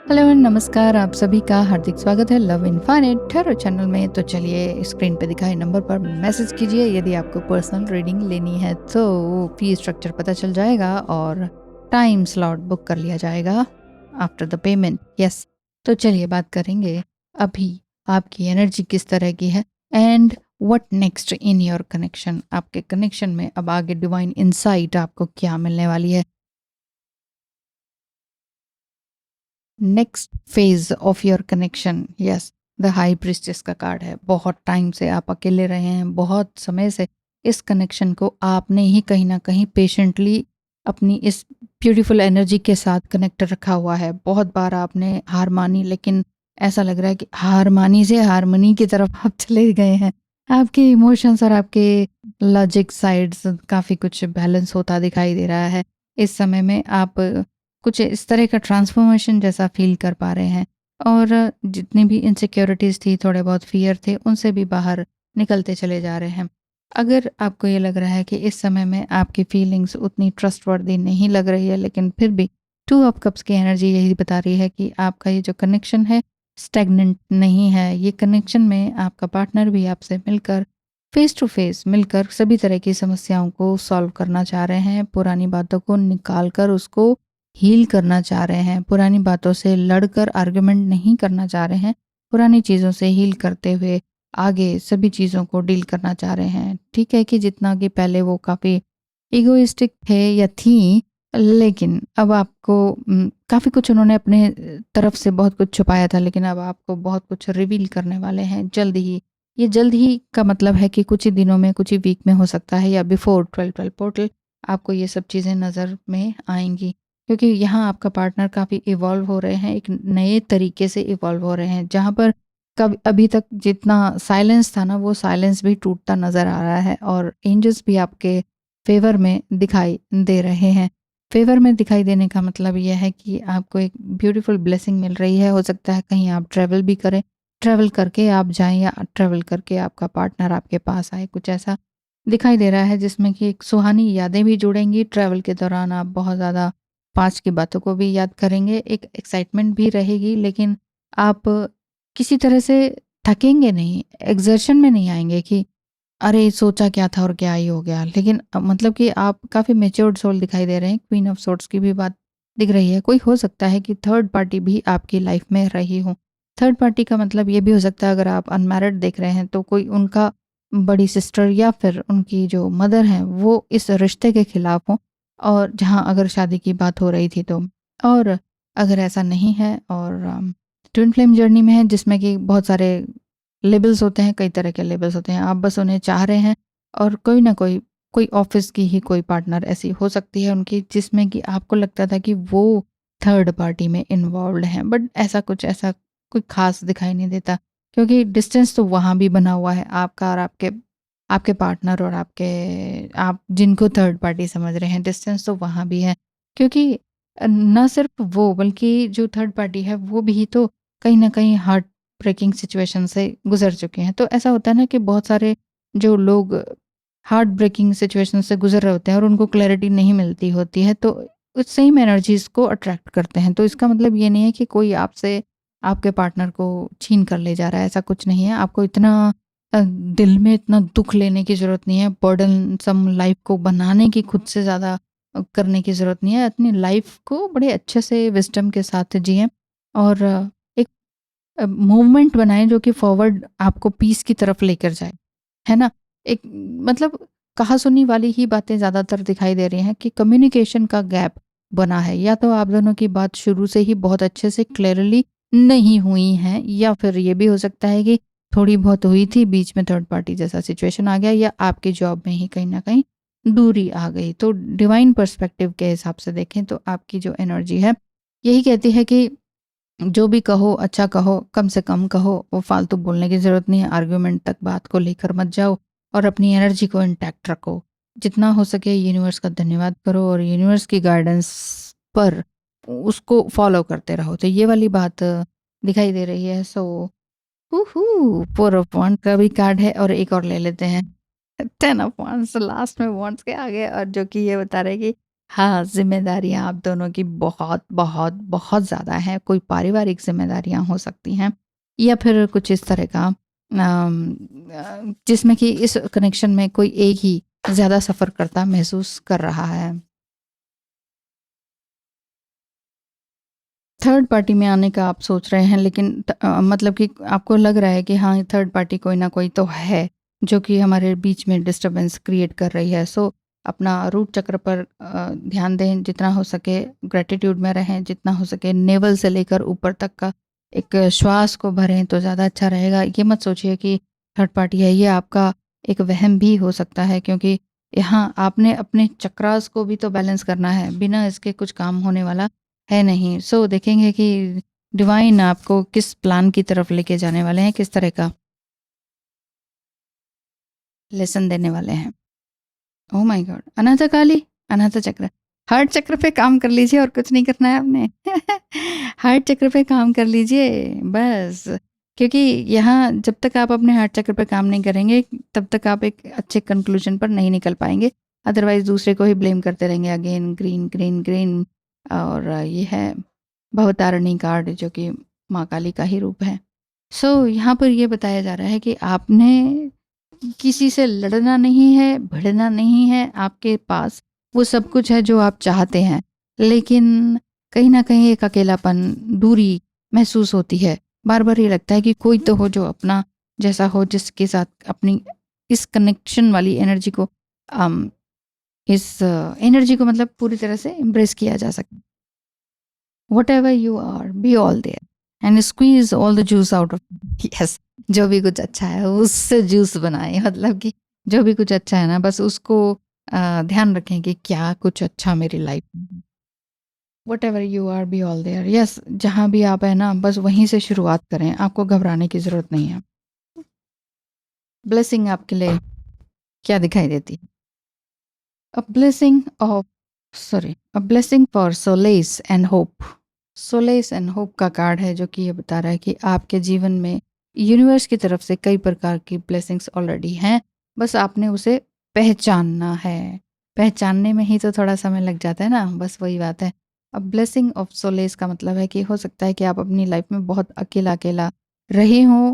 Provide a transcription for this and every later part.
Hello नमस्कार, आप सभी का हार्दिक स्वागत है लव इनफाइनाइट टैरो चैनल में। तो चलिए स्क्रीन पे दिखाए नंबर पर मैसेज कीजिए यदि आपको पर्सनल रीडिंग लेनी है तो फी स्ट्रक्चर पता चल जाएगा और टाइम स्लॉट बुक कर लिया जाएगा आफ्टर द पेमेंट। यस, तो चलिए बात करेंगे अभी आपकी एनर्जी किस तरह की है and what next in your connection. आपके कनेक्शन में अब आगे डिवाइन इंसाइट आपको क्या मिलने वाली है। Next phase of your connection, yes, the high priestess का कार्ड है। बहुत टाइम से आप अकेले रहे हैं, बहुत समय से इस कनेक्शन को आपने ही कहीं ना कहीं पेशेंटली अपनी इस ब्यूटीफुल एनर्जी के साथ कनेक्ट रखा हुआ है। बहुत बार आपने हार मानी, लेकिन ऐसा लग रहा है कि हार मानी से हारमोनी की तरफ आप चले गए हैं। आपके इमोशंस और आपके लॉजिक साइड्स काफ़ी कुछ बैलेंस होता दिखाई दे रहा है। इस समय में आप कुछ इस तरह का ट्रांसफॉर्मेशन जैसा फील कर पा रहे हैं और जितनी भी इनसिक्योरिटीज़ थी, थोड़े बहुत फियर थे, उनसे भी बाहर निकलते चले जा रहे हैं। अगर आपको ये लग रहा है कि इस समय में आपकी फीलिंग्स उतनी ट्रस्टवर्दी नहीं लग रही है, लेकिन फिर भी टू ऑफ कप्स की एनर्जी यही बता रही है कि आपका ये जो कनेक्शन है स्टैग्नेंट नहीं है। ये कनेक्शन में आपका पार्टनर भी आपसे मिलकर फेस टू फेस मिलकर सभी तरह की समस्याओं को सॉल्व करना चाह रहे हैं। पुरानी बातों को निकाल कर उसको हील करना चाह रहे हैं। पुरानी बातों से लड़कर आर्गुमेंट नहीं करना चाह रहे हैं। पुरानी चीज़ों से हील करते हुए आगे सभी चीज़ों को डील करना चाह रहे हैं। ठीक है कि जितना कि पहले वो काफ़ी इगोइस्टिक थे या थी, लेकिन अब आपको काफ़ी कुछ उन्होंने अपने तरफ से बहुत कुछ छुपाया था, लेकिन अब आपको बहुत कुछ रिवील करने वाले हैं जल्द ही। ये जल्द ही का मतलब है कि कुछ ही दिनों में, कुछ ही वीक में हो सकता है, या बिफोर 12/12 पोर्टल आपको ये सब चीज़ें नज़र में आएंगी। क्योंकि यहाँ आपका पार्टनर काफ़ी इवॉल्व हो रहे हैं, एक नए तरीके से इवॉल्व हो रहे हैं, जहाँ पर कब अभी तक जितना साइलेंस था ना, वो साइलेंस भी टूटता नज़र आ रहा है और एंजल्स भी आपके फेवर में दिखाई दे रहे हैं। फेवर में दिखाई देने का मतलब यह है कि आपको एक ब्यूटीफुल ब्लेसिंग मिल रही है। हो सकता है कहीं आप ट्रैवल भी करें, ट्रैवल करके आप जाएं या ट्रैवल करके आपका पार्टनर आपके पास आए, कुछ ऐसा दिखाई दे रहा है जिसमें कि एक सुहानी यादें भी जुड़ेंगी। ट्रैवल के दौरान आप बहुत ज़्यादा पास्ट की बातों को भी याद करेंगे, एक एक्साइटमेंट भी रहेगी, लेकिन आप किसी तरह से थकेंगे नहीं, एग्जर्शन में नहीं आएंगे कि अरे सोचा क्या था और क्या ही हो गया। लेकिन मतलब कि आप काफ़ी मेच्योर्ड सोल दिखाई दे रहे हैं। क्वीन ऑफ सोर्ड्स की भी बात दिख रही है। कोई हो सकता है कि थर्ड पार्टी भी आपकी लाइफ में रही हो। थर्ड पार्टी का मतलब ये भी हो सकता है, अगर आप अनमैरिड देख रहे हैं तो कोई उनका बड़ी सिस्टर या फिर उनकी जो मदर हैं वो इस रिश्ते के खिलाफ हो, और जहाँ अगर शादी की बात हो रही थी तो। और अगर ऐसा नहीं है और ट्विन फ्लेम जर्नी में है जिसमें कि बहुत सारे लेबल्स होते हैं, कई तरह के लेबल्स होते हैं, आप बस उन्हें चाह रहे हैं। और कोई ना कोई कोई ऑफिस की ही कोई पार्टनर ऐसी हो सकती है उनकी, जिसमें कि आपको लगता था कि वो थर्ड पार्टी में इन्वॉल्व हैं, बट ऐसा कोई खास दिखाई नहीं देता, क्योंकि डिस्टेंस तो वहाँ भी बना हुआ है आपका और आपके आपके पार्टनर और आपके आप जिनको थर्ड पार्टी समझ रहे हैं, डिस्टेंस तो वहाँ भी है। क्योंकि न सिर्फ वो, बल्कि जो थर्ड पार्टी है वो भी तो कहीं ना कहीं हार्ट ब्रेकिंग सिचुएशन से गुजर चुके हैं। तो ऐसा होता है ना कि बहुत सारे जो लोग हार्ट ब्रेकिंग सिचुएशन से गुजर रहे होते हैं और उनको क्लैरिटी नहीं मिलती होती है, तो उस सेम एनर्जीज को अट्रैक्ट करते हैं। तो इसका मतलब ये नहीं है कि कोई आपसे आपके पार्टनर को छीन कर ले जा रहा है, ऐसा कुछ नहीं है। आपको इतना दिल में इतना दुख लेने की ज़रूरत नहीं है, बर्डन सम लाइफ को बनाने की खुद से ज़्यादा करने की ज़रूरत नहीं है। अपनी लाइफ को बड़े अच्छे से विजडम के साथ जिएं और एक मूवमेंट बनाएं जो कि फॉरवर्ड आपको पीस की तरफ लेकर जाए, है ना। एक मतलब कहा सुनी वाली ही बातें ज़्यादातर दिखाई दे रही हैं कि कम्युनिकेशन का गैप बना है, या तो आप दोनों की बात शुरू से ही बहुत अच्छे से क्लियरली नहीं हुई हैं, या फिर ये भी हो सकता है कि थोड़ी बहुत हुई थी, बीच में थर्ड पार्टी जैसा सिचुएशन आ गया, या आपकी जॉब में ही कहीं ना कहीं दूरी आ गई। तो डिवाइन पर्सपेक्टिव के हिसाब से देखें तो आपकी जो एनर्जी है यही कहती है कि जो भी कहो अच्छा कहो, कम से कम कहो, वो फालतू बोलने की ज़रूरत नहीं है, आर्ग्यूमेंट तक बात को लेकर मत जाओ और अपनी एनर्जी को इंटैक्ट रखो। जितना हो सके यूनिवर्स का धन्यवाद करो और यूनिवर्स की गाइडेंस पर उसको फॉलो करते रहो। तो ये वाली बात दिखाई दे रही है। सो फोर ऑफ वॉन्ड का भी कार्ड है और एक और ले लेते हैं, 10 ऑफ वॉन्ड्स लास्ट में वॉन्ड्स के आगे, और जो कि ये बता रहे हैं कि हाँ, ज़िम्मेदारियाँ आप दोनों की बहुत, बहुत, बहुत ज़्यादा हैं। कोई पारिवारिक ज़िम्मेदारियाँ हो सकती हैं या फिर कुछ इस तरह का जिसमें कि इस कनेक्शन में कोई एक ही ज़्यादा सफ़र करता महसूस कर रहा है। थर्ड पार्टी में आने का आप सोच रहे हैं, लेकिन मतलब कि आपको लग रहा है कि हाँ, थर्ड पार्टी कोई ना कोई तो है जो कि हमारे बीच में डिस्टरबेंस क्रिएट कर रही है। सो अपना रूट चक्र पर ध्यान दें, जितना हो सके ग्रेटिट्यूड में रहें, जितना हो सके नेवल से लेकर ऊपर तक का एक श्वास को भरें तो ज़्यादा अच्छा रहेगा। ये मत सोचिए कि थर्ड पार्टी है, ये आपका एक वहम भी हो सकता है, क्योंकि यहाँ आपने अपने चक्रास को भी तो बैलेंस करना है, बिना इसके कुछ काम होने वाला है नहीं। सो देखेंगे कि डिवाइन आपको किस प्लान की तरफ लेके जाने वाले हैं, किस तरह का लेसन देने वाले हैं। Oh my God! अनाथ काली, अनाथ चक्र। हार्ट चक्र पे काम कर लीजिए, और कुछ नहीं करना है आपने। हार्ट चक्र पे काम कर लीजिए बस। क्योंकि यहाँ जब तक आप अपने हार्ट चक्र पे काम नहीं करेंगे, तब तक आप एक अच्छे कंक्लूजन पर नहीं निकल पाएँगे। अदरवाइज़ दूसरे को ही ब्लेम करते रहेंगे, अगेन ग्रीन, ग्रीन, ग्रीन। और ये है भवतारिणी कार्ड, जो कि माँ काली का ही रूप है। सो यहाँ पर ये बताया जा रहा है कि आपने किसी से लड़ना नहीं है, भिड़ना नहीं है, आपके पास वो सब कुछ है जो आप चाहते हैं, लेकिन कहीं न कहीं एक अकेलापन, दूरी महसूस होती है। बार-बार ये लगता है कि कोई तो हो जो अपना जैसा हो, जिसके साथ अपनी इस कनेक्शन वाली एनर्जी को अम, इस एनर्जी को मतलब पूरी तरह से एम्ब्रेस किया जा सके। Whatever you are, be all there and squeeze all the juice out of yes. जो भी कुछ अच्छा है उससे जूस बनाएँ, मतलब कि जो भी कुछ अच्छा है ना, बस उसको ध्यान रखें कि क्या कुछ अच्छा मेरी लाइफ में है। Whatever you are, be all there. Yes, जहाँ भी आप हैं ना, बस वहीं से शुरुआत करें, आपको घबराने की ज़रूरत नहीं है। ब्लेसिंग आपके लिए क्या दिखाई देती है? A blessing of sorry a blessing for solace and hope. Solace and hope का कार्ड है, जो कि ये बता रहा है कि आपके जीवन में यूनिवर्स की तरफ से कई प्रकार की ब्लेसिंग्स ऑलरेडी हैं, बस आपने उसे पहचानना है। पहचानने में ही तो थोड़ा समय लग जाता है ना, बस वही बात है। अब ब्लेसिंग ऑफ सोलेस का मतलब है कि हो सकता है कि आप अपनी लाइफ में बहुत अकेला अकेला रहे हों।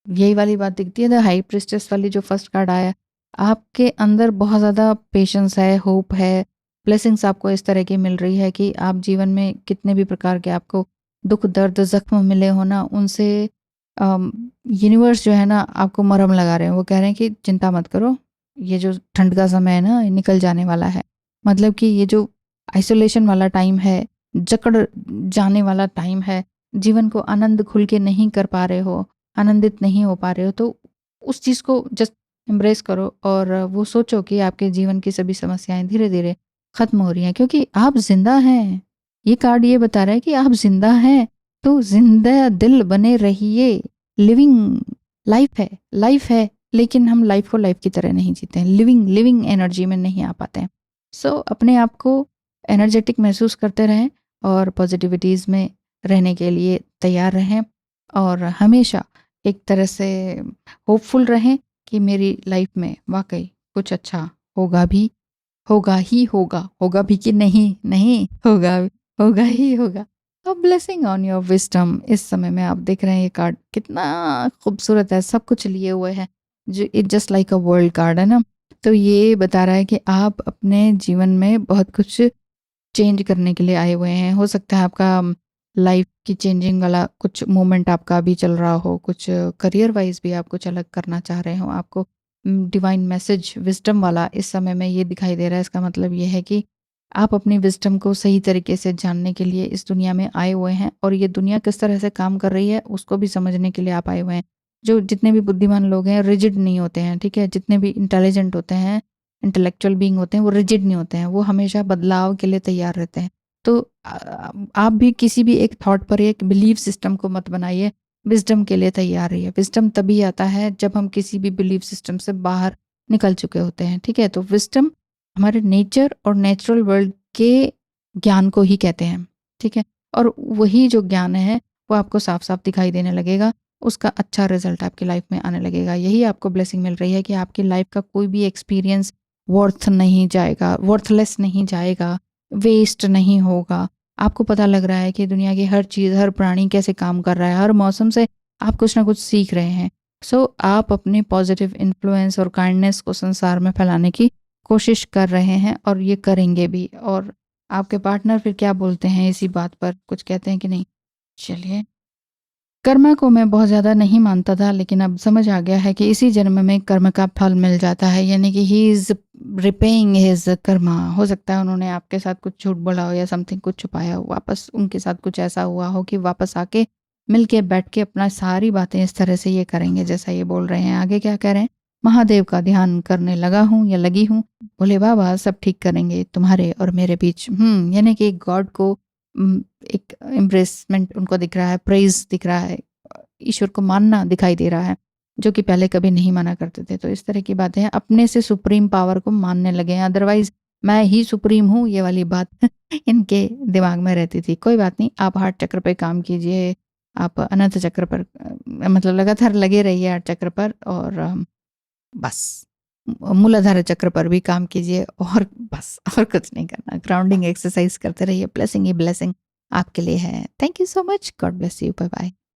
यही वाली बात दिखती है, द हाई प्रिस्टेस वाली जो फर्स्ट कार्ड आया। आपके अंदर बहुत ज़्यादा पेशेंस है, होप है, ब्लेसिंग्स आपको इस तरह की मिल रही है कि आप जीवन में कितने भी प्रकार के आपको दुख, दर्द, ज़ख्म मिले हो ना, उनसे यूनिवर्स जो है ना आपको मरहम लगा रहे हैं। वो कह रहे हैं कि चिंता मत करो, ये जो ठंड का समय है ना, ये निकल जाने वाला है। मतलब कि ये जो आइसोलेशन वाला टाइम है, जकड़ जाने वाला टाइम है, जीवन को आनंद खुल के नहीं कर पा रहे हो, आनंदित नहीं हो पा रहे हो, तो उस चीज़ को जस्ट एम्ब्रेस करो और वो सोचो कि आपके जीवन की सभी समस्याएं धीरे-धीरे खत्म हो रही हैं, क्योंकि आप ज़िंदा हैं। ये कार्ड ये बता रहा है कि आप ज़िंदा हैं, तो ज़िंदा दिल बने रहिए। लिविंग लाइफ है, लेकिन हम लाइफ को लाइफ की तरह नहीं जीते हैं। लिविंग लिविंग एनर्जी में नहीं आ पाते हैं। सो अपने आप को एनर्जेटिक महसूस करते रहें और पॉजिटिविटीज़ में रहने के लिए तैयार रहें, और हमेशा एक तरह से होपफुल रहें कि मेरी लाइफ में वाक़ई कुछ अच्छा होगा भी, होगा ही होगा, होगा भी कि नहीं, नहीं होगा, होगा ही होगा। तो ब्लेसिंग ऑन योर विज़डम, इस समय में आप देख रहे हैं ये कार्ड कितना खूबसूरत है, सब कुछ लिए हुए हैं। जो it just like a world card है ना, तो ये बता रहा है कि आप अपने जीवन में बहुत कुछ चेंज करने के लिए आए हुए हैं। हो सकता है आपका लाइफ की चेंजिंग वाला कुछ मोमेंट आपका अभी चल रहा हो, कुछ करियर वाइज भी आप कुछ अलग करना चाह रहे हो, आपको डिवाइन मैसेज विजडम वाला इस समय में ये दिखाई दे रहा है। इसका मतलब ये है कि आप अपनी विजडम को सही तरीके से जानने के लिए इस दुनिया में आए हुए हैं, और ये दुनिया किस तरह से काम कर रही है उसको भी समझने के लिए आप आए हुए हैं। जो जितने भी बुद्धिमान लोग हैं रिजिड नहीं होते हैं, ठीक है? जितने भी इंटेलिजेंट होते हैं, इंटेलेक्चुअल बीइंग होते हैं, वो रिजिड नहीं होते हैं, वो हमेशा बदलाव के लिए तैयार रहते हैं। तो आप भी किसी भी एक थॉट पर, एक बिलीफ सिस्टम को मत बनाइए, विज़डम के लिए तैयार रहिए। विज़डम तभी आता है जब हम किसी भी बिलीफ सिस्टम से बाहर निकल चुके होते हैं, ठीक है? तो विज़डम हमारे नेचर और नेचुरल वर्ल्ड के ज्ञान को ही कहते हैं, ठीक है? और वही जो ज्ञान है वो आपको साफ-साफ दिखाई देने लगेगा, उसका अच्छा रिज़ल्ट आपकी लाइफ में आने लगेगा। यही आपको ब्लेसिंग मिल रही है कि आपकी लाइफ का कोई भी एक्सपीरियंस वर्थलेस नहीं जाएगा, वेस्ट नहीं होगा। आपको पता लग रहा है कि दुनिया की हर चीज़, हर प्राणी कैसे काम कर रहा है, हर मौसम से आप कुछ ना कुछ सीख रहे हैं। सो आप अपने पॉजिटिव इन्फ्लुएंस और काइंडनेस को संसार में फैलाने की कोशिश कर रहे हैं और ये करेंगे भी। और आपके पार्टनर फिर क्या बोलते हैं इसी बात पर, कुछ कहते हैं कि नहीं? चलिए, कर्मा को मैं बहुत ज़्यादा नहीं मानता था, लेकिन अब समझ आ गया है कि इसी जन्म में कर्म का फल मिल जाता है, यानी कि he is repaying his Karma. हो सकता है उन्होंने आपके साथ कुछ झूठ बोला हो या समथिंग, कुछ छुपाया हो, वापस उनके साथ कुछ ऐसा हुआ हो कि वापस आके मिल के बैठ के अपना सारी बातें इस तरह से ये करेंगे जैसा ये बोल रहे हैं। आगे क्या कह रहे हैं? महादेव का ध्यान करने लगा हूँ या लगी हूँ, भोले बाबा सब ठीक करेंगे तुम्हारे और मेरे बीच। यानी कि गॉड को एक एम्ब्रेसमेंट उनको दिख रहा है, प्रेज दिख रहा है, ईश्वर को मानना दिखाई दे रहा है, जो कि पहले कभी नहीं माना करते थे। तो इस तरह की बातें हैं, अपने से सुप्रीम पावर को मानने लगे हैं। अदरवाइज मैं ही सुप्रीम हूँ ये वाली बात इनके दिमाग में रहती थी। कोई बात नहीं, आप हार्ट चक्र पे काम कीजिए, आप अनंत चक्र पर मतलब लगातार लगे रहिए हार्ट चक्र पर, और बस मूलाधार चक्र पर भी काम कीजिए, और बस और कुछ नहीं करना। ग्राउंडिंग एक्सरसाइज करते रहिए, ब्लेसिंग ही ब्लेसिंग आपके लिए है। Thank you so much, God bless you, bye bye.